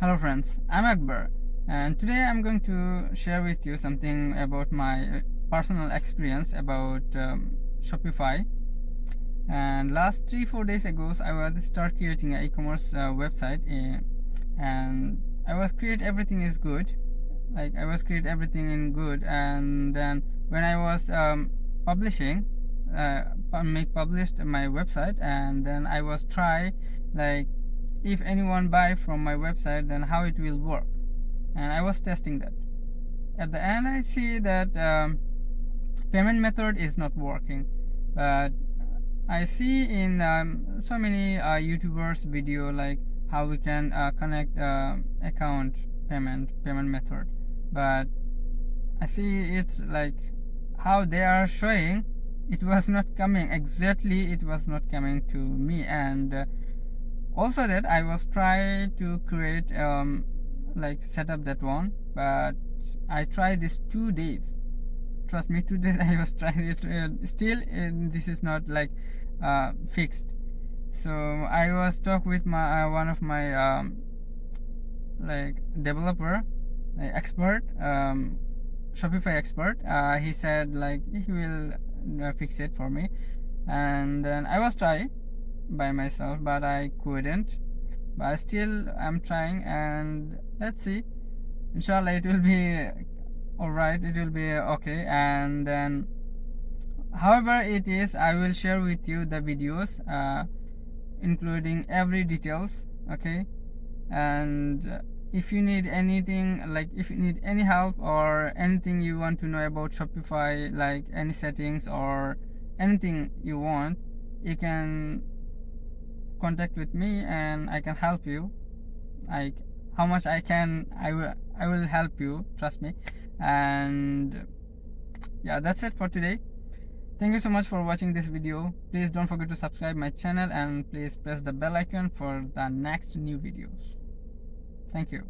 Hello friends, I'm Akbar, and today I'm going to share with you something about my personal experience about Shopify. And last 3-4 days ago I was start creating an e-commerce website, and I was create everything is good, like I was create everything in good. And then when I was publishing make published my website, and then I was try, like, if anyone buy from my website, then how it will work. And I was testing that. At the end I see that payment method is not working. But I see in so many YouTubers video, like how we can connect account payment method. But I see it's like how they are showing, it was not coming exactly, it was not coming to me. And also that I was trying to create like set up that one, but I tried this 2 days. Trust me, 2 days I was trying it, still this is not like fixed. So I was talk with my one of my like developer, like expert, Shopify expert. He said like he will fix it for me. And then I was trying by myself, but I couldn't. But still I'm trying, and let's see, inshallah it will be all right, it will be okay. And then however it is, I will share with you the videos including every details, okay? And if you need anything, like if you need any help or anything you want to know about Shopify, like any settings or anything you want, you can contact with me and I can help you. Like how much I can, I will help you, trust me. And yeah, that's it for today. Thank you so much for watching this video. Please don't forget to subscribe my channel, and please press the bell icon for the next new videos. Thank you.